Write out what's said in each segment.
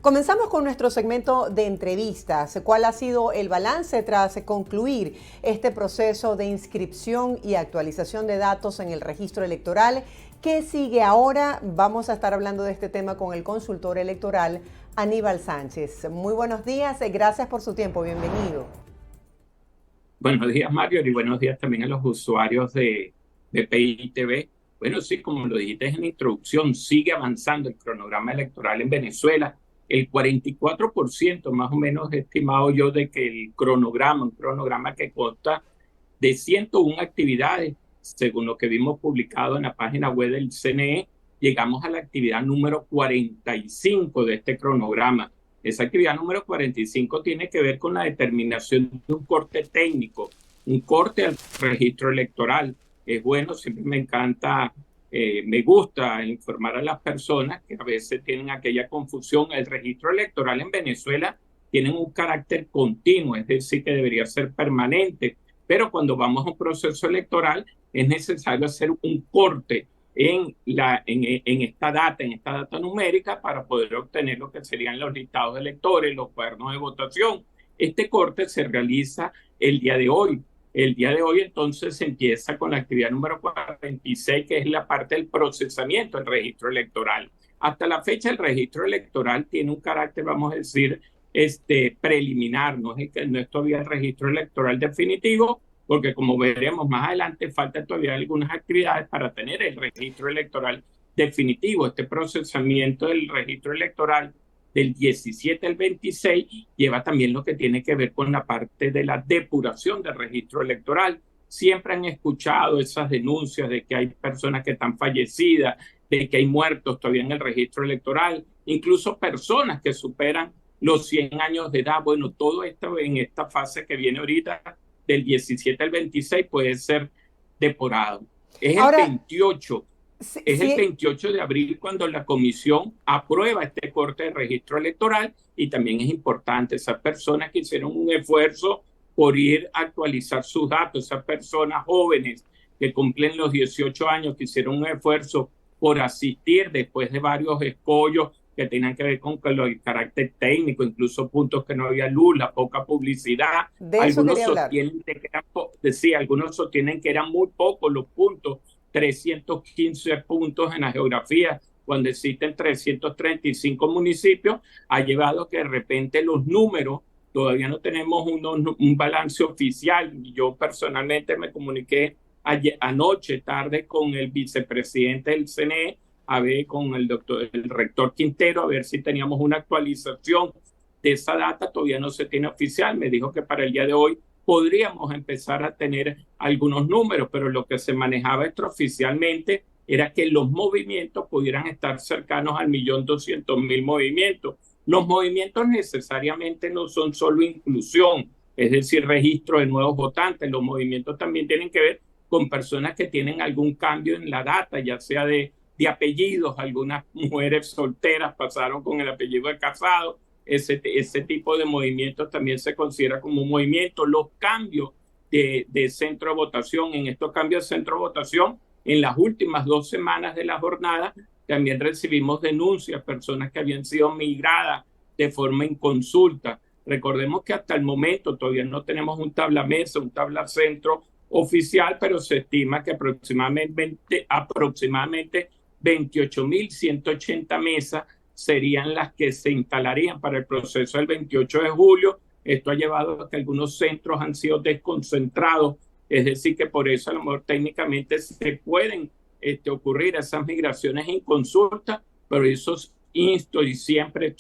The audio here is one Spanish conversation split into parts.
Comenzamos con nuestro segmento de entrevistas. ¿Cuál ha sido el balance tras concluir este proceso de inscripción y actualización de datos en el registro electoral? ¿Qué sigue ahora? Vamos a estar hablando de este tema con el consultor electoral Aníbal Sánchez. Muy buenos días, gracias por su tiempo, bienvenido. Buenos días, Mario, y buenos días también a los usuarios de PITV. Bueno, sí, como lo dijiste en la introducción, sigue avanzando el cronograma electoral en Venezuela. El 44% más o menos estimado yo de que un cronograma que consta de 101 actividades, según lo que vimos publicado en la página web del CNE, llegamos a la actividad número 45 de este cronograma. Esa actividad número 45 tiene que ver con la determinación de un corte técnico, un corte al registro electoral. Es bueno, siempre me encanta, me gusta informar a las personas que a veces tienen aquella confusión. El registro electoral en Venezuela tiene un carácter continuo, es decir, que debería ser permanente, pero cuando vamos a un proceso electoral es necesario hacer un corte en esta data numérica para poder obtener lo que serían los listados de electores, los cuadernos de votación. Este corte se realiza el día de hoy. El día de hoy entonces se empieza con la actividad número 46, que es la parte del procesamiento del registro electoral. Hasta la fecha el registro electoral tiene un carácter, vamos a decir, preliminar, no es todavía el registro electoral definitivo, porque como veremos más adelante, falta todavía algunas actividades para tener el registro electoral definitivo. Este procesamiento del registro electoral del 17 al 26 lleva también lo que tiene que ver con la parte de la depuración del registro electoral. Siempre han escuchado esas denuncias de que hay personas que están fallecidas, de que hay muertos todavía en el registro electoral, incluso personas que superan los 100 años de edad. Bueno, todo esto en esta fase que viene ahorita, del 17 al 26, puede ser depurado. Es el Ahora, 28, es el sí, 28 de abril cuando la comisión aprueba este corte de registro electoral, y también es importante, esas personas que hicieron un esfuerzo por ir a actualizar sus datos, esas personas jóvenes que cumplen los 18 años, que hicieron un esfuerzo por asistir después de varios escollos que tenían que ver con el carácter técnico, incluso puntos que no había luz, la poca publicidad. de eso quería hablar. Algunos sostienen que eran muy pocos los puntos, 315 puntos en la geografía, cuando existen 335 municipios, ha llevado que de repente los números, todavía no tenemos un balance oficial. Yo personalmente me comuniqué anoche tarde con el vicepresidente del CNE, a ver con el rector Quintero, a ver si teníamos una actualización de esa data. Todavía no se tiene oficial. Me dijo que para el día de hoy podríamos empezar a tener algunos números, pero lo que se manejaba extraoficialmente era que los movimientos pudieran estar cercanos al 1.200.000 movimientos. Los movimientos necesariamente no son solo inclusión, es decir, registro de nuevos votantes. Los movimientos también tienen que ver con personas que tienen algún cambio en la data, ya sea de apellidos. Algunas mujeres solteras pasaron con el apellido de casado. Ese tipo de movimientos también se considera como un movimiento. Los cambios de centro de votación, en estos cambios de centro de votación, en las últimas 2 semanas de la jornada, también recibimos denuncias, personas que habían sido migradas de forma inconsulta. Recordemos que hasta el momento todavía no tenemos un tabla-mesa, un tabla-centro oficial, pero se estima que aproximadamente 28.180 mesas serían las que se instalarían para el proceso del 28 de julio. Esto ha llevado a que algunos centros han sido desconcentrados, es decir, que por eso a lo mejor técnicamente se pueden ocurrir esas migraciones en consulta, pero eso insto y siempre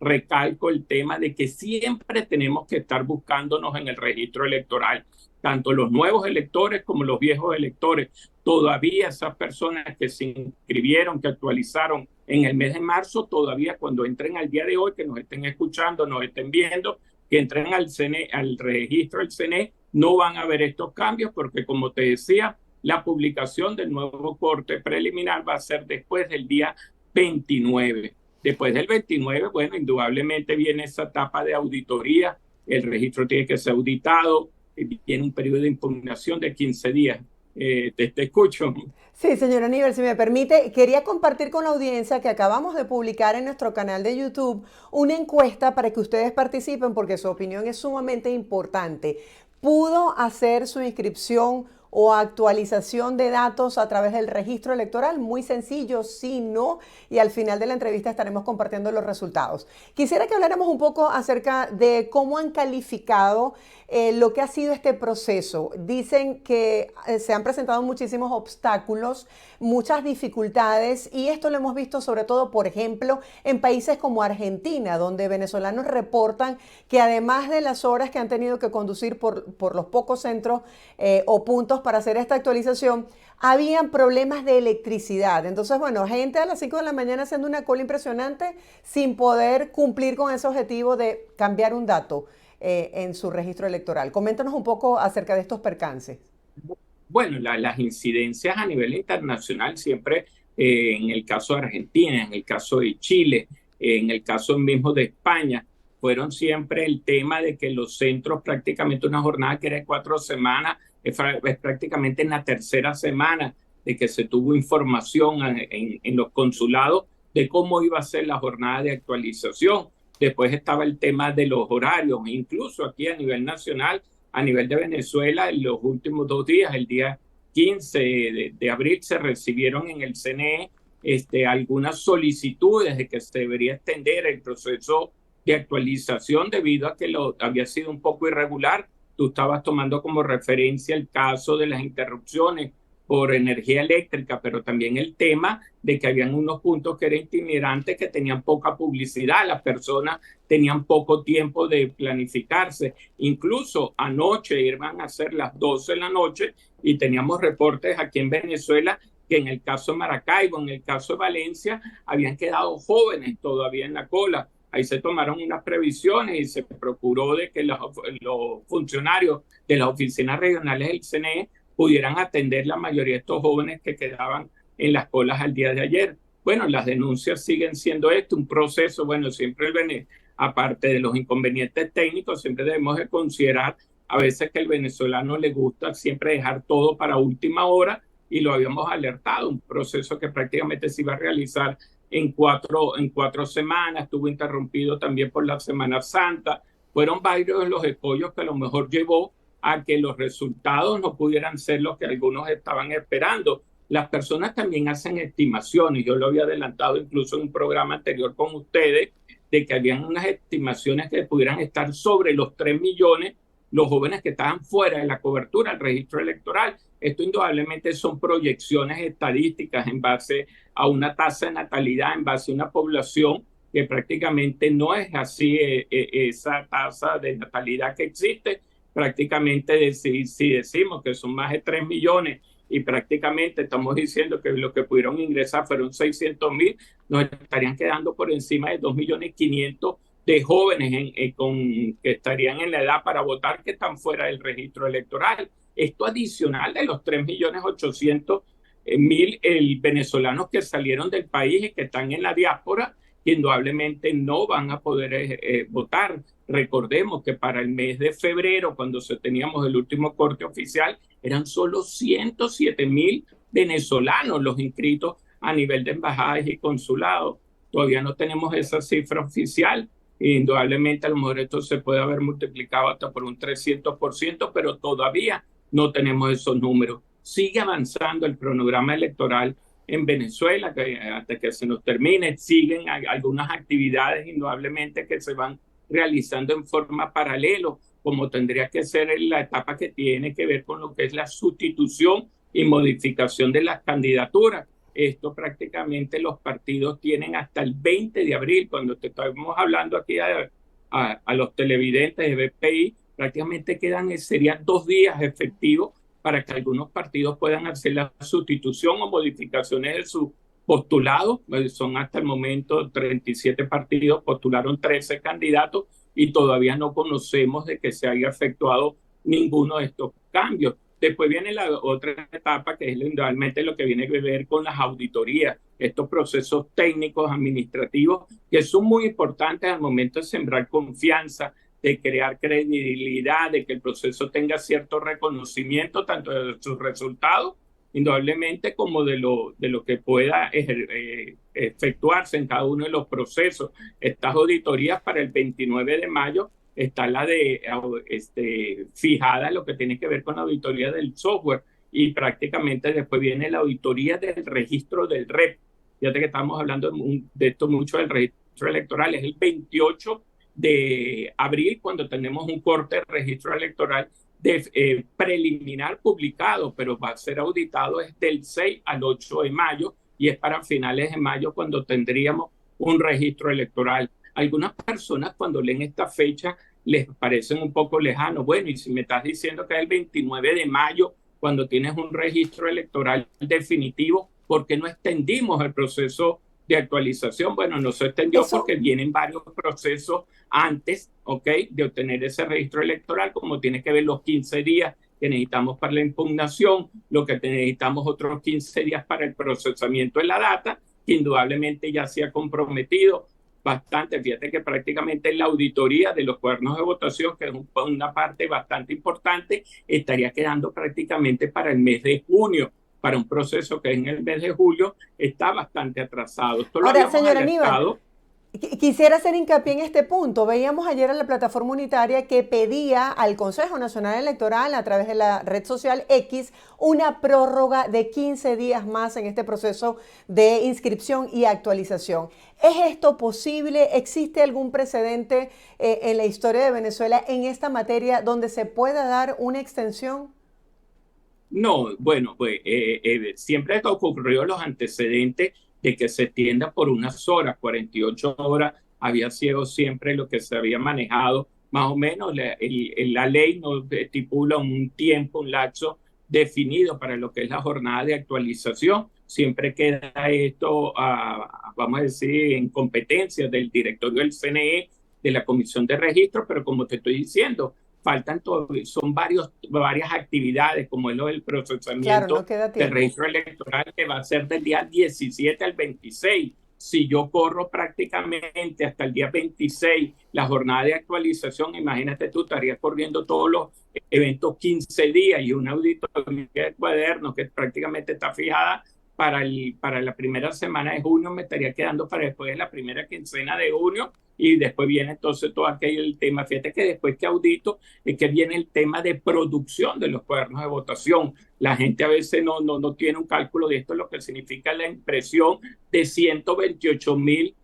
recalco el tema de que siempre tenemos que estar buscándonos en el registro electoral, tanto los nuevos electores como los viejos electores. Todavía esas personas que se inscribieron, que actualizaron en el mes de marzo, todavía cuando entren al día de hoy, que nos estén escuchando, nos estén viendo, que entren al CNE, al registro del CNE, no van a ver estos cambios, porque como te decía, la publicación del nuevo corte preliminar va a ser después del día 29. Después del 29, bueno, indudablemente viene esa etapa de auditoría. El registro tiene que ser auditado, tiene un periodo de impugnación de 15 días. Te escucho. Sí, señor Aníbal, si me permite, quería compartir con la audiencia que acabamos de publicar en nuestro canal de YouTube una encuesta para que ustedes participen porque su opinión es sumamente importante. ¿Pudo hacer su inscripción o actualización de datos a través del registro electoral? Muy sencillo, sí, no, y al final de la entrevista estaremos compartiendo los resultados. Quisiera que habláramos un poco acerca de cómo han calificado lo que ha sido este proceso. Dicen que se han presentado muchísimos obstáculos, muchas dificultades, y esto lo hemos visto sobre todo, por ejemplo, en países como Argentina, donde venezolanos reportan que además de las horas que han tenido que conducir por los pocos centros o puntos para hacer esta actualización, habían problemas de electricidad. Entonces, bueno, gente a las 5 de la mañana haciendo una cola impresionante sin poder cumplir con ese objetivo de cambiar un dato en su registro electoral. Coméntanos un poco acerca de estos percances. Bueno, las incidencias a nivel internacional siempre, en el caso de Argentina, en el caso de Chile, en el caso mismo de España, fueron siempre el tema de que los centros, prácticamente una jornada que era de 4 semanas, es prácticamente en la tercera semana de que se tuvo información en los consulados de cómo iba a ser la jornada de actualización. Después estaba el tema de los horarios, incluso aquí a nivel nacional, a nivel de Venezuela, en los últimos 2 días, el día 15 de abril, se recibieron en el CNE algunas solicitudes de que se debería extender el proceso de actualización debido a que había sido un poco irregular. Tú estabas tomando como referencia el caso de las interrupciones por energía eléctrica, pero también el tema de que habían unos puntos que eran itinerantes que tenían poca publicidad, las personas tenían poco tiempo de planificarse. Incluso anoche iban a ser las 12 de la noche y teníamos reportes aquí en Venezuela que en el caso de Maracaibo, en el caso de Valencia, habían quedado jóvenes todavía en la cola. Ahí se tomaron unas previsiones y se procuró de que los funcionarios de las oficinas regionales del CNE pudieran atender la mayoría de estos jóvenes que quedaban en las colas al día de ayer. Bueno, las denuncias siguen siendo un proceso, bueno, siempre aparte de los inconvenientes técnicos, siempre debemos de considerar a veces que el venezolano le gusta siempre dejar todo para última hora y lo habíamos alertado, un proceso que prácticamente se iba a realizar en cuatro semanas, estuvo interrumpido también por la Semana Santa. Fueron varios los escollos que a lo mejor llevó a que los resultados no pudieran ser los que algunos estaban esperando. Las personas también hacen estimaciones, yo lo había adelantado incluso en un programa anterior con ustedes, de que habían unas estimaciones que pudieran estar sobre los 3 millones los jóvenes que estaban fuera de la cobertura del registro electoral. Esto indudablemente son proyecciones estadísticas en base a una tasa de natalidad, en base a una población que prácticamente no es así esa tasa de natalidad que existe. Prácticamente si decimos que son más de 3 millones y prácticamente estamos diciendo que los que pudieron ingresar fueron 600,000, nos estarían quedando por encima de 2.500.000 de jóvenes que estarían en la edad para votar que están fuera del registro electoral. Esto adicional de los 3.800.000 venezolanos que salieron del país y que están en la diáspora, que indudablemente no van a poder votar. Recordemos que para el mes de febrero, cuando teníamos el último corte oficial, eran solo 107.000 venezolanos los inscritos a nivel de embajadas y consulados. Todavía no tenemos esa cifra oficial. Indudablemente a lo mejor esto se puede haber multiplicado hasta por un 300%, pero todavía no tenemos esos números. Sigue avanzando el cronograma electoral en Venezuela, que hasta que se nos termine, siguen algunas actividades indudablemente que se van realizando en forma paralelo, como tendría que ser la etapa que tiene que ver con lo que es la sustitución y modificación de las candidaturas. Esto prácticamente los partidos tienen hasta el 20 de abril, cuando te estamos hablando aquí a los televidentes de BPI, prácticamente serían 2 días efectivos para que algunos partidos puedan hacer la sustitución o modificaciones de su postulado. Son hasta el momento 37 partidos, postularon 13 candidatos y todavía no conocemos de que se haya efectuado ninguno de estos cambios. Después viene la otra etapa, que es indudablemente lo que viene a ver con las auditorías, estos procesos técnicos, administrativos, que son muy importantes al momento de sembrar confianza, de crear credibilidad, de que el proceso tenga cierto reconocimiento, tanto de sus resultados, indudablemente, como de lo que pueda efectuarse en cada uno de los procesos. Estas auditorías para el 29 de mayo está la de fijada, lo que tiene que ver con la auditoría del software, y prácticamente después viene la auditoría del registro del REP. Fíjate que estamos hablando de esto mucho del registro electoral. Es el 28 de abril cuando tenemos un corte de registro electoral preliminar publicado, pero va a ser auditado desde el 6 al 8 de mayo y es para finales de mayo cuando tendríamos un registro electoral. Algunas personas cuando leen esta fecha les parecen un poco lejanos. Bueno, y si me estás diciendo que es el 29 de mayo cuando tienes un registro electoral definitivo, ¿por qué no extendimos el proceso de actualización? Bueno, no se extendió porque vienen varios procesos antes, ¿ok?, de obtener ese registro electoral, como tiene que ver los 15 días que necesitamos para la impugnación, lo que necesitamos otros 15 días para el procesamiento de la data, que indudablemente ya se ha comprometido bastante. Fíjate que prácticamente la auditoría de los cuadernos de votación, que es una parte bastante importante, estaría quedando prácticamente para el mes de junio. Para un proceso que en el mes de julio está bastante atrasado. Esto lo Ahora, señor Aníbal, quisiera hacer hincapié en este punto. Veíamos ayer en la plataforma unitaria que pedía al Consejo Nacional Electoral, a través de la red social X, una prórroga de 15 días más en este proceso de inscripción y actualización. ¿Es esto posible? ¿Existe algún precedente en la historia de Venezuela en esta materia donde se pueda dar una extensión? No, bueno, pues siempre ha ocurrido los antecedentes de que se tienda por unas horas, 48 horas, había sido siempre lo que se había manejado, más o menos. La ley no estipula un tiempo, un lapso definido para lo que es la jornada de actualización. Siempre queda esto, vamos a decir, en competencia del directorio del CNE, de la Comisión de Registro, pero como te estoy diciendo, faltan son varias actividades, como es lo del procesamiento del registro electoral, que va a ser del día 17 al 26. Si yo corro prácticamente hasta el día 26 la jornada de actualización, imagínate tú, estarías corriendo todos los eventos 15 días y una auditoría de cuadernos que prácticamente está fijada para la primera semana de junio, me estaría quedando para después de la primera quincena de junio, y después viene entonces todo aquel tema. Fíjate que después que audito es que viene el tema de producción de los cuadernos de votación. La gente a veces no tiene un cálculo de esto, lo que significa la impresión de 128,000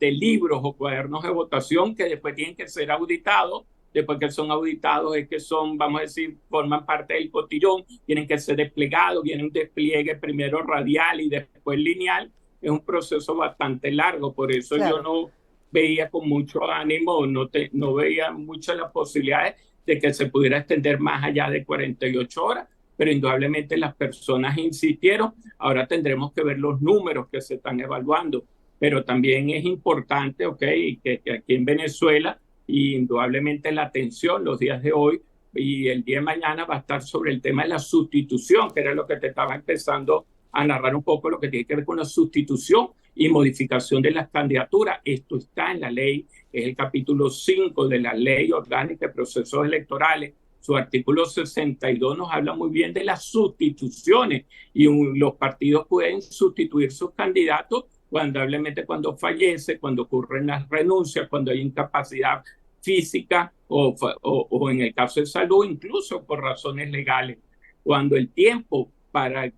libros o cuadernos de votación que después tienen que ser auditados. Después que son auditados es que son, vamos a decir, forman parte del cotillón, tienen que ser desplegados, viene un despliegue primero radial y después lineal. Es un proceso bastante largo, por eso yo no veía con mucho ánimo, no veía muchas las posibilidades de que se pudiera extender más allá de 48 horas, pero indudablemente las personas insistieron. Ahora tendremos que ver los números que se están evaluando, pero también es importante, que aquí en Venezuela, y indudablemente la atención los días de hoy y el día de mañana va a estar sobre el tema de la sustitución, que era lo que te estaba empezando a narrar un poco, lo que tiene que ver con la sustitución y modificación de las candidaturas. Esto está en la ley, es el capítulo 5 de la Ley Orgánica de Procesos Electorales. Su artículo 62 nos habla muy bien de las sustituciones, y los partidos pueden sustituir sus candidatos cuando fallece, cuando ocurren las renuncias, cuando hay incapacidad física o en el caso de salud, incluso por razones legales. Cuando el tiempo para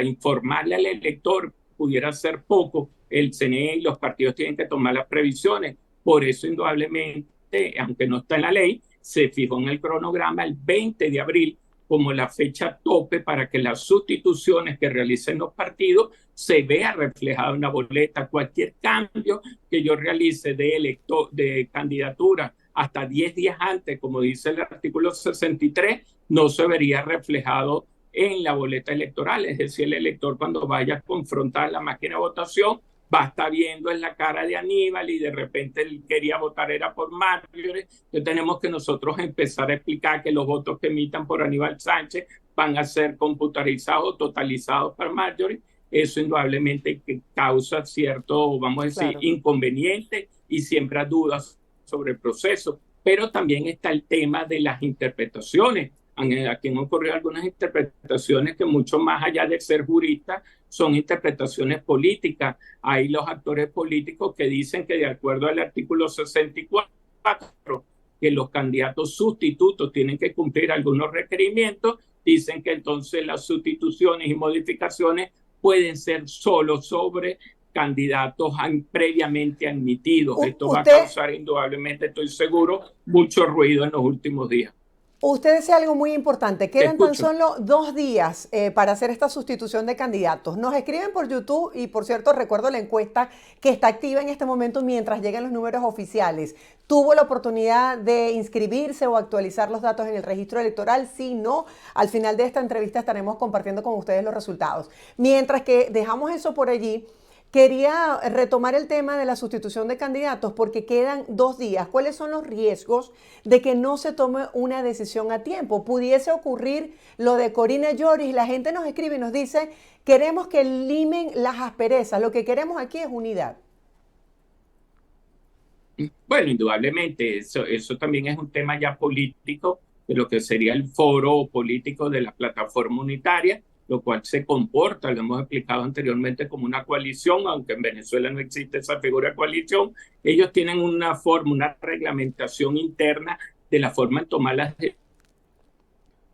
informarle al elector pudiera ser poco, el CNE y los partidos tienen que tomar las previsiones. Por eso, indudablemente, aunque no está en la ley, se fijó en el cronograma el 20 de abril como la fecha tope para que las sustituciones que realicen los partidos se vea reflejado en la boleta. Cualquier cambio que yo realice de candidatura hasta 10 días antes, como dice el artículo 63, no se vería reflejado en la boleta electoral. Es decir, el elector, cuando vaya a confrontar la máquina de votación, va a estar viendo en la cara de Aníbal y de repente él quería votar era por Marjorie. Entonces tenemos que nosotros empezar a explicar que los votos que emitan por Aníbal Sánchez van a ser computarizados, totalizados para Marjorie. Eso indudablemente que causa cierto, vamos a decir, inconveniente y siembra dudas sobre el proceso. pero también está el tema de las interpretaciones. Aquí han ocurrido algunas interpretaciones que mucho más allá de ser juristas son interpretaciones políticas. Hay los actores políticos que dicen que de acuerdo al artículo 64, que los candidatos sustitutos tienen que cumplir algunos requerimientos, dicen que entonces las sustituciones y modificaciones pueden ser solo sobre candidatos previamente admitidos. Esto va a causar indudablemente, estoy seguro, mucho ruido en los últimos días. Usted decía algo muy importante, quedan tan solo 2 días para hacer esta sustitución de candidatos. Nos escriben por YouTube y, por cierto, recuerdo la encuesta que está activa en este momento mientras llegan los números oficiales. ¿Tuvo la oportunidad de inscribirse o actualizar los datos en el registro electoral? Sí, no. Al final de esta entrevista estaremos compartiendo con ustedes los resultados. Mientras que dejamos eso por allí, quería retomar el tema de la sustitución de candidatos porque quedan 2 días. ¿Cuáles son los riesgos de que no se tome una decisión a tiempo? Pudiese ocurrir lo de Corina Yoris. La gente nos escribe y nos dice, queremos que limen las asperezas. Lo que queremos aquí es unidad. Bueno, indudablemente, eso también es un tema ya político de lo que sería el foro político de la plataforma unitaria, lo cual se comporta, lo hemos explicado anteriormente, como una coalición, aunque en Venezuela no existe esa figura de coalición. Ellos tienen una forma, una reglamentación interna de la forma de tomar las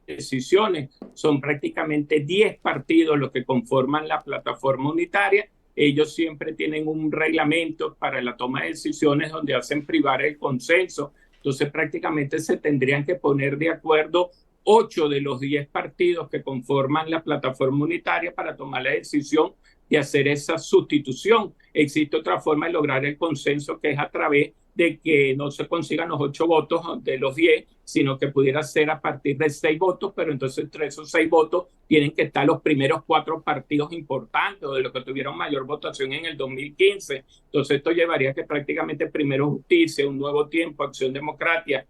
decisiones. Son prácticamente 10 partidos los que conforman la plataforma unitaria. Ellos siempre tienen un reglamento para la toma de decisiones donde hacen privar el consenso. Entonces prácticamente se tendrían que poner de acuerdo 8 de los 10 partidos que conforman la plataforma unitaria para tomar la decisión de hacer esa sustitución. Existe otra forma de lograr el consenso, que es a través de que no se consigan los 8 votos de los 10, sino que pudiera ser a partir de 6 votos, pero entonces entre esos 6 votos tienen que estar los primeros 4 partidos importantes o de los que tuvieron mayor votación en el 2015. Entonces esto llevaría a que prácticamente Primero Justicia, Un Nuevo Tiempo, Acción Democrática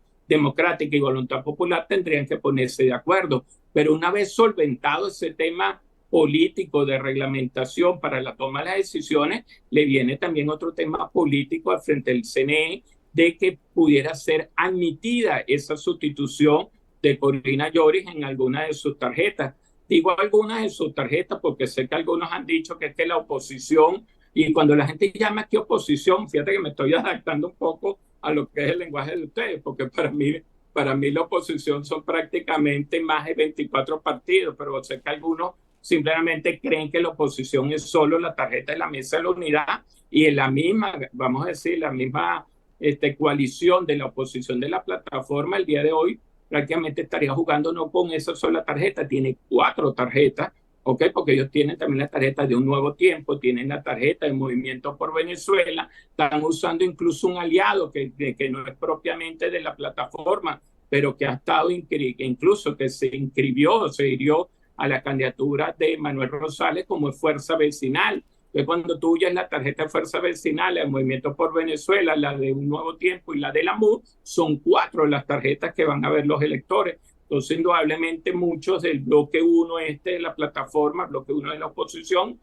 y Voluntad Popular tendrían que ponerse de acuerdo. Pero una vez solventado ese tema político de reglamentación para la toma de las decisiones, le viene también otro tema político al frente del CNE de que pudiera ser admitida esa sustitución de Corina Yoris en alguna de sus tarjetas. Digo algunas de sus tarjetas porque sé que algunos han dicho que es que la oposición, y cuando la gente llama aquí oposición, fíjate que me estoy adaptando un poco a lo que es el lenguaje de ustedes, porque para mí la oposición son prácticamente más de 24 partidos, pero sé que algunos simplemente creen que la oposición es solo la tarjeta de la Mesa de la Unidad, y en la misma, vamos a decir, la misma coalición de la oposición de la plataforma el día de hoy prácticamente estaría jugando no con esa sola tarjeta, tiene 4 tarjetas, ¿ok? Porque ellos tienen también la tarjeta de Un Nuevo Tiempo, tienen la tarjeta de Movimiento por Venezuela, están usando incluso un aliado que no es propiamente de la plataforma, pero que ha estado incluso que se inscribió, se hirió a la candidatura de Manuel Rosales como Fuerza Vecinal. Entonces, cuando tú huyes la tarjeta de Fuerza Vecinal, la de Movimiento por Venezuela, la de Un Nuevo Tiempo y la de la MUD, son 4 las tarjetas que van a ver los electores. Entonces, indudablemente, muchos del bloque 1 de la plataforma, bloque 1 de la oposición,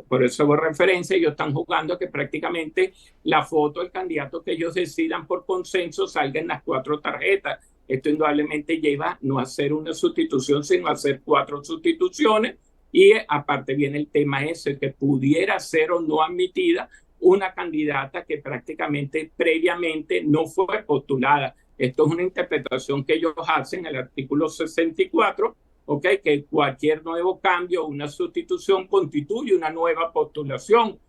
por eso hago referencia, ellos están jugando a que prácticamente la foto del candidato que ellos decidan por consenso salga en las 4 tarjetas. Esto indudablemente lleva no a hacer una sustitución, sino a hacer 4 sustituciones. Y aparte viene el tema ese, que pudiera ser o no admitida una candidata que prácticamente previamente no fue postulada. Esto es una interpretación que ellos hacen en el artículo 64, ¿okay? Que cualquier nuevo cambio o una sustitución constituye una nueva postulación.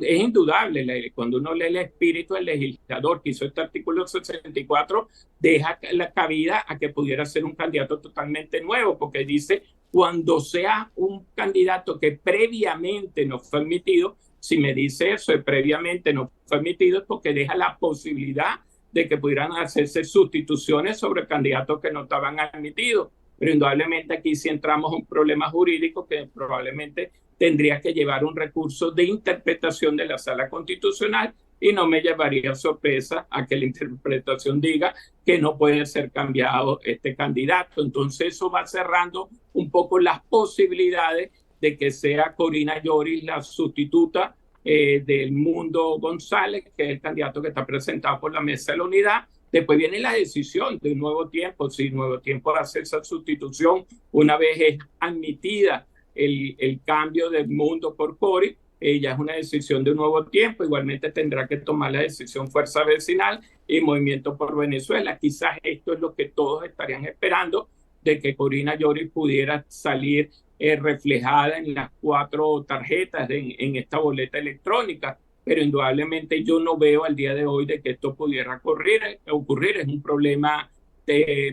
Es indudable, cuando uno lee el espíritu del legislador que hizo este artículo 64, deja la cabida a que pudiera ser un candidato totalmente nuevo, porque dice, cuando sea un candidato que previamente no fue admitido, si me dice eso, de previamente no fue admitido, es porque deja la posibilidad de que pudieran hacerse sustituciones sobre candidatos que no estaban admitidos. Pero indudablemente aquí sí entramos a un problema jurídico que probablemente tendría que llevar un recurso de interpretación de la Sala Constitucional, y no me llevaría sorpresa a que la interpretación diga que no puede ser cambiado este candidato. Entonces eso va cerrando un poco las posibilidades de que sea Corina Yoris la sustituta del Mundo González, que es el candidato que está presentado por la Mesa de la Unidad. Después viene la decisión de un Nuevo Tiempo, si Nuevo Tiempo hace esa sustitución una vez es admitida el cambio del Mundo por Cori, ya es una decisión de un Nuevo Tiempo. Igualmente tendrá que tomar la decisión Fuerza Vecinal y Movimiento por Venezuela. Quizás esto es lo que todos estarían esperando, de que Corina Yoris pudiera salir reflejada en las 4 tarjetas en esta boleta electrónica, pero indudablemente yo no veo al día de hoy de que esto pudiera ocurrir. Es un problema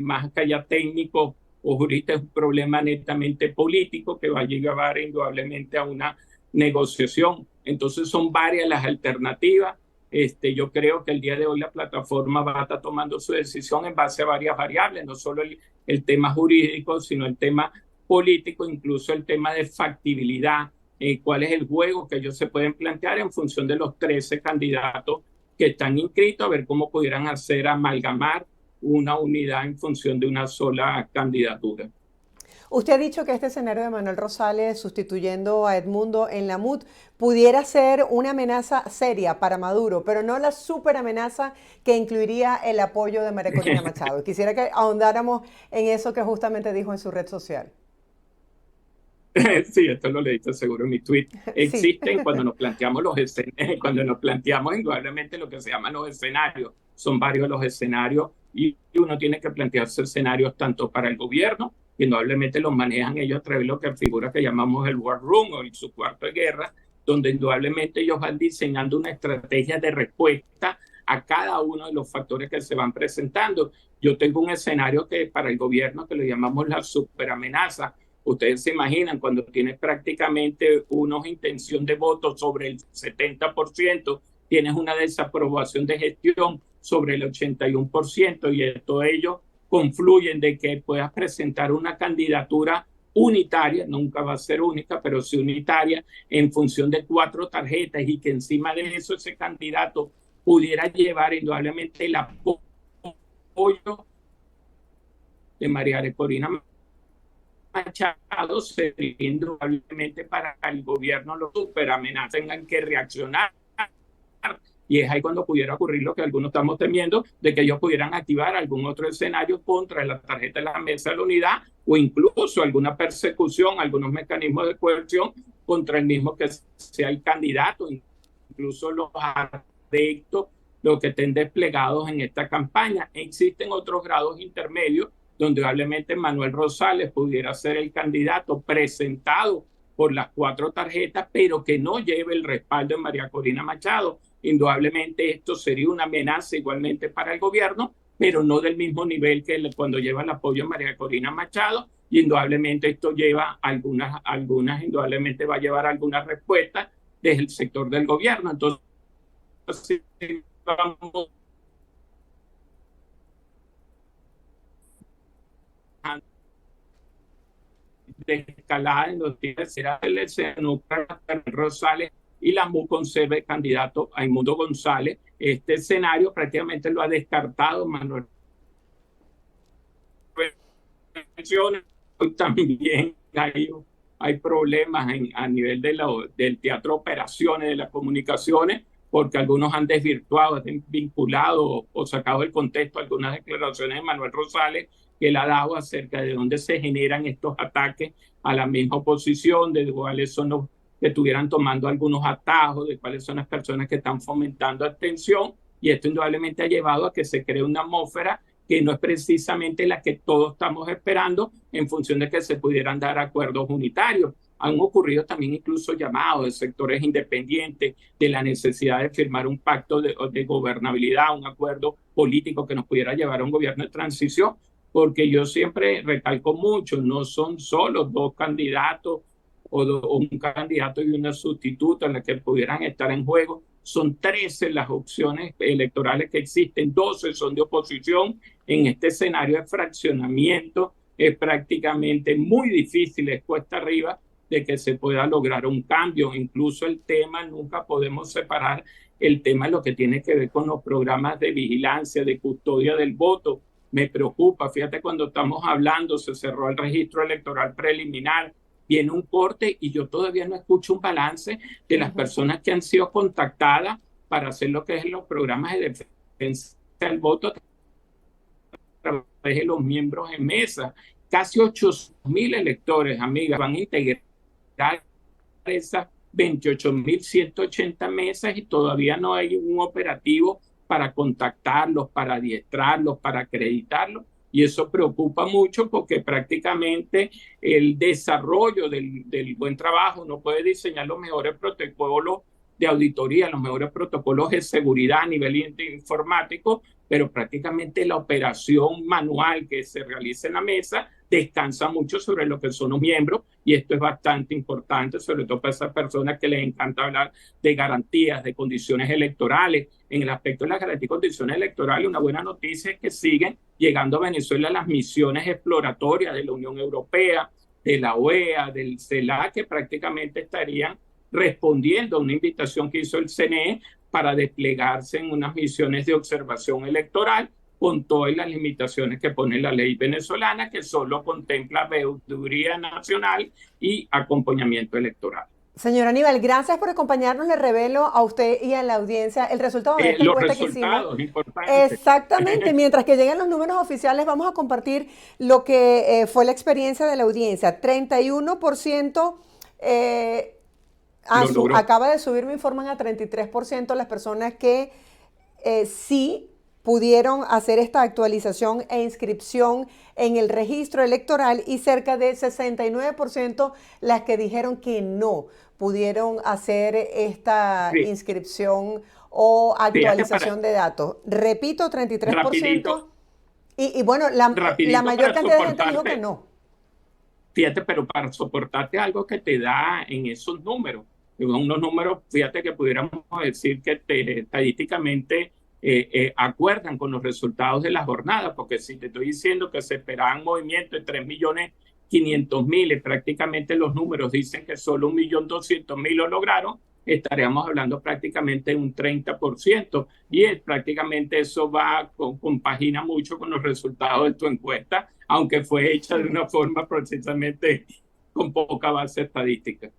más que allá técnico o jurídico, es un problema netamente político que va a llevar indudablemente a una negociación. Entonces son varias las alternativas. Yo creo que el día de hoy la plataforma va a estar tomando su decisión en base a varias variables, no solo el tema jurídico, sino el tema político, incluso el tema de factibilidad, cuál es el juego que ellos se pueden plantear en función de los 13 candidatos que están inscritos, a ver cómo pudieran hacer amalgamar una unidad en función de una sola candidatura. Usted ha dicho que este escenario de Manuel Rosales sustituyendo a Edmundo en la MUD pudiera ser una amenaza seria para Maduro, pero no la super amenaza que incluiría el apoyo de María Corina Machado. Quisiera que ahondáramos en eso que justamente dijo en su red social. Sí, esto lo leíste seguro en mi tweet. Existen sí. cuando nos planteamos cuando nos planteamos indudablemente lo que se llaman los escenarios. Son varios los escenarios y uno tiene que plantearse escenarios tanto para el gobierno, que indudablemente los manejan ellos a través de lo que figura que llamamos el War Room o su cuarto de guerra, donde indudablemente ellos van diseñando una estrategia de respuesta a cada uno de los factores que se van presentando. Yo tengo un escenario que para el gobierno que lo llamamos la superamenaza. Ustedes se imaginan cuando tienes prácticamente una intención de voto sobre el 70%, tienes una desaprobación de gestión sobre el 81% y todo ello confluyen de que puedas presentar una candidatura unitaria, nunca va a ser única, pero sí unitaria, en función de 4 tarjetas y que encima de eso ese candidato pudiera llevar indudablemente el apoyo de María Corina Machado, sería indudablemente para el gobierno los superamenazas tengan que reaccionar. Y es ahí cuando pudiera ocurrir lo que algunos estamos temiendo, de que ellos pudieran activar algún otro escenario contra la tarjeta de la Mesa de la Unidad o incluso alguna persecución, algunos mecanismos de coerción contra el mismo que sea el candidato, incluso los adeptos, los que estén desplegados en esta campaña. Existen otros grados intermedios donde probablemente Manuel Rosales pudiera ser el candidato presentado por las 4 tarjetas, pero que no lleve el respaldo de María Corina Machado. Indudablemente esto sería una amenaza igualmente para el gobierno, pero no del mismo nivel que cuando lleva el apoyo de María Corina Machado. Y indudablemente esto lleva algunas indudablemente va a llevar algunas respuestas desde el sector del gobierno. Entonces, vamos de escalada en los días será el Rosales y la MUD conserve candidato a Edmundo González. Este escenario prácticamente lo ha descartado Manuel. También hay problemas a nivel del teatro operaciones, de las comunicaciones, porque algunos han desvirtuado, han vinculado o sacado del contexto algunas declaraciones de Manuel Rosales que él ha dado acerca de dónde se generan estos ataques a la misma oposición, de cuáles son los que estuvieran tomando algunos atajos, de cuáles son las personas que están fomentando abstención, y esto indudablemente ha llevado a que se cree una atmósfera que no es precisamente la que todos estamos esperando en función de que se pudieran dar acuerdos unitarios. Han ocurrido también incluso llamados de sectores independientes de la necesidad de firmar un pacto de gobernabilidad, un acuerdo político que nos pudiera llevar a un gobierno de transición, porque yo siempre recalco mucho, no son solo 2 candidatos o un candidato y una sustituta en la que pudieran estar en juego. Son 13 las opciones electorales que existen, 12 son de oposición. En este escenario de fraccionamiento es prácticamente muy difícil, es cuesta arriba de que se pueda lograr un cambio. Incluso el tema, nunca podemos separar el tema de lo que tiene que ver con los programas de vigilancia, de custodia del voto. Me preocupa, fíjate, cuando estamos hablando, se cerró el registro electoral preliminar, viene un corte y yo todavía no escucho un balance de las personas que han sido contactadas para hacer lo que es los programas de defensa del voto a través de los miembros en mesa. Casi 8.000 electores, amigas, van a integrar esas 28.180 mesas y todavía no hay un operativo para contactarlos, para adiestrarlos, para acreditarlos. Y eso preocupa mucho porque prácticamente el desarrollo del buen trabajo no puede diseñar los mejores protocolos de auditoría, los mejores protocolos de seguridad a nivel informático, pero prácticamente la operación manual que se realiza en la mesa descansa mucho sobre lo que son los miembros, y esto es bastante importante, sobre todo para esas personas que les encanta hablar de garantías, de condiciones electorales. En el aspecto de las garantías y condiciones electorales, una buena noticia es que siguen llegando a Venezuela las misiones exploratorias de la Unión Europea, de la OEA, del CELAC, que prácticamente estarían respondiendo a una invitación que hizo el CNE para desplegarse en unas misiones de observación electoral con todas las limitaciones que pone la ley venezolana, que solo contempla veeduría nacional y acompañamiento electoral. Señor Aníbal, gracias por acompañarnos. Le revelo a usted y a la audiencia el resultado de esta encuesta que hicimos. Exactamente. Mientras que lleguen los números oficiales, vamos a compartir lo que fue la experiencia de la audiencia. 31%, acaba de subir, me informan, a 33% las personas que sí pudieron hacer esta actualización e inscripción en el registro electoral, y cerca de 69% las que dijeron que no pudieron hacer esta inscripción o actualización de datos. Repito, 33%. Rapidito. Y bueno, la mayor cantidad de gente dijo que no. Fíjate, pero para soportarte algo que te da en esos números, unos números, fíjate, que pudiéramos decir que estadísticamente acuerdan con los resultados de la jornada, porque si te estoy diciendo que se esperaban movimientos de 3.500.000 y prácticamente los números dicen que solo 1.200.000 lo lograron, estaríamos hablando prácticamente de un 30%, y prácticamente eso compagina mucho con los resultados de tu encuesta, aunque fue hecha de una forma precisamente con poca base estadística.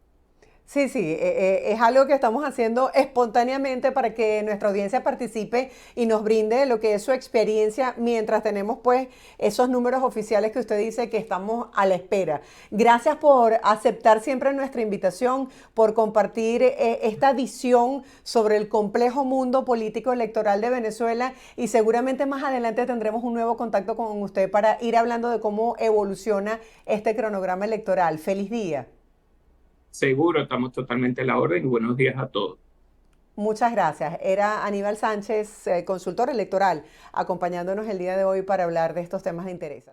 Sí, es algo que estamos haciendo espontáneamente para que nuestra audiencia participe y nos brinde lo que es su experiencia mientras tenemos pues esos números oficiales que usted dice que estamos a la espera. Gracias por aceptar siempre nuestra invitación, por compartir esta visión sobre el complejo mundo político electoral de Venezuela, y seguramente más adelante tendremos un nuevo contacto con usted para ir hablando de cómo evoluciona este cronograma electoral. ¡Feliz día! Seguro, estamos totalmente a la orden, y buenos días a todos. Muchas gracias. Era Aníbal Sánchez, consultor electoral, acompañándonos el día de hoy para hablar de estos temas de interés.